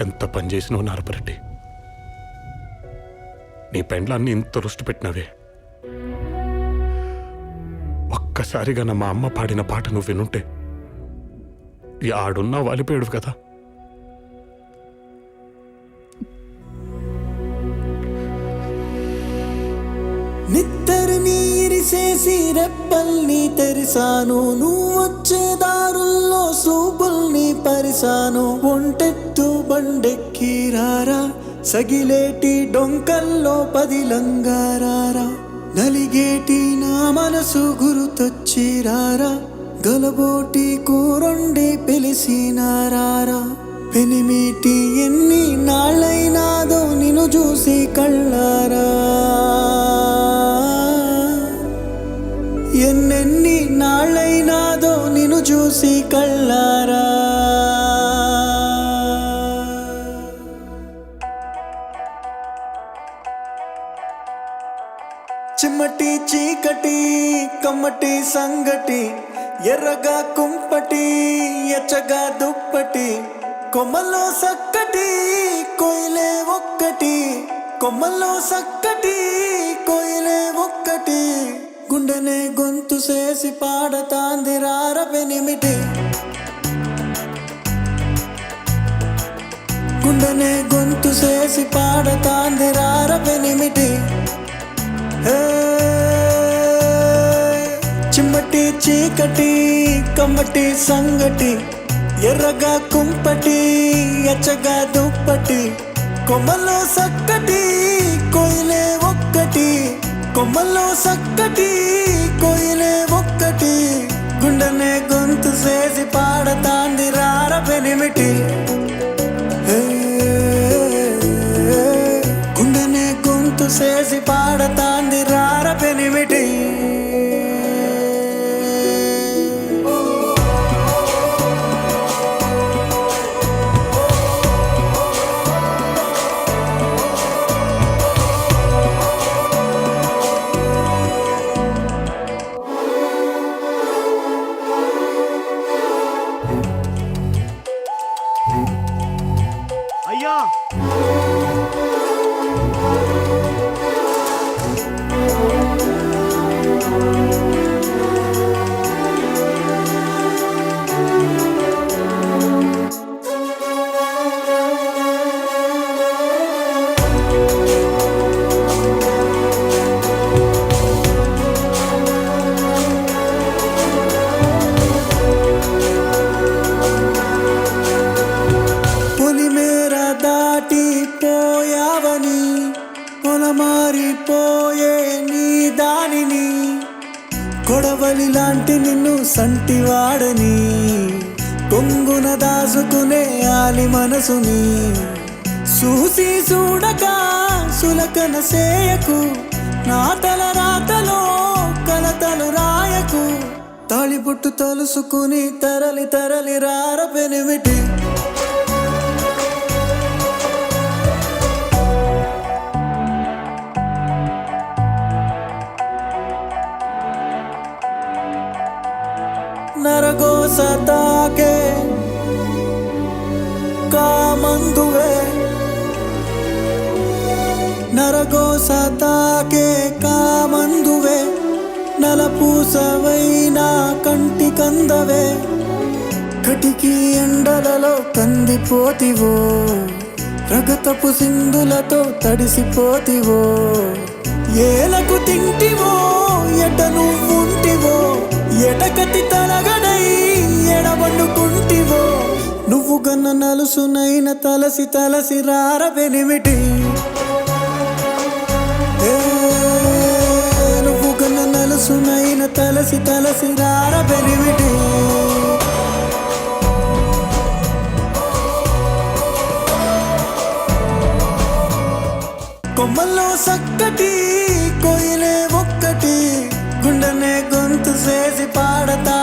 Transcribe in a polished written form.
ఎంత పని చేసినావు నారపరెడ్డి. నీ పెండ్లాన్ని ఇంత రుష్టి పెట్టినవే. ఒక్కసారిగా మా అమ్మ పాడిన పాట నువ్వు వినుంటే ఈ ఆడున్నా వాలిపోయాడు కదా. నిత్తరిని ఇరిసేసి రెప్పల్ని తెరిసాను, నువ్వొచ్చే దారుల్లో సూపుల్ని పరిసాను. ఒంటెత్తు బండెక్కి రారా, సగిలేటి డొంకల్లో పదిలంగారారా. నలిగేటి నా మనసు గురుతొచ్చి రారా, గలబోటి కూరొండి పిలిసినారారా. పెనిమిటి ఎన్ని నాళ్ళైనాదో నిన్ను చూసి కళ్ళారా, ఎన్నెన్ని నాళ్ళైనాదో నిన్ను చూసి కళ్ళారా. చిమ్మటి చీకటి కమ్మటి సంగటి, ఎర్రగా కుంపటి ఎచ్చగా దుప్పటి. కొమ్మల్లో సక్కటి కోయిలే ఒక్కటి, కొమ్మల్లో సక్కటి కోయిలే ఒక్కటి. గుండెనే గొంతు చేసి పాడతాంది రార పెనిమిటి, గుండెనే గొంతు చేసి పాడతాంది రార పెనిమిటి. చిమ్మటి చీకటి కమ్మటి సంగటి, ఎర్రగా కుంపటి ఎచ్చగా దుప్పటి. కొమ్మల్లో సక్కటి కోయిలే ఒక్కటి, కొమ్మల్లో సక్కటి కోయిలే ఒక్కటి. గుండెనే గొంతు చేసి పాడతాంది రార పెనిమిటి, గుండెనే గొంతు చేసి పాడతాంది రార పెనిమిటి. అయ్యా పోయావని పొలమారిపోయే నీ దానిని, కొడవలి లాంటి నిన్ను సంటివాడని, కొంగున దాసుకునే ఆలి మనసుని. చూసి చూడక సులకన సేయకు, నా తల రాతలో కలతలు రాయకు. తాళిబొట్టు తలుసుకుని తరలి తరలి రార పెనిమిటి, నరగోస తాకే కామందువే, నరగోస తాకే కామందువే. నలపూసవైనా కంటి కందవే, కటికి ఎండలలో కందిపోతివో, రగతపు సింధులతో తడిసిపోతివో. ఏలకు తింటివో ఎట నువ్వుంటివో, ఎటకతి తలగడై ఎడబండుకుంటివో. నువ్వు గన్న నలుసునైన తలసి తలసి రార పెనిమిటి, నువ్వు గన్న నలుసునైన తలసి తలసి రార పెనిమిటి. కొమ్మల్లో సక్కటి కోయిలే ఒక్కటి, గుండెనే గొంతు చేసి పాడతా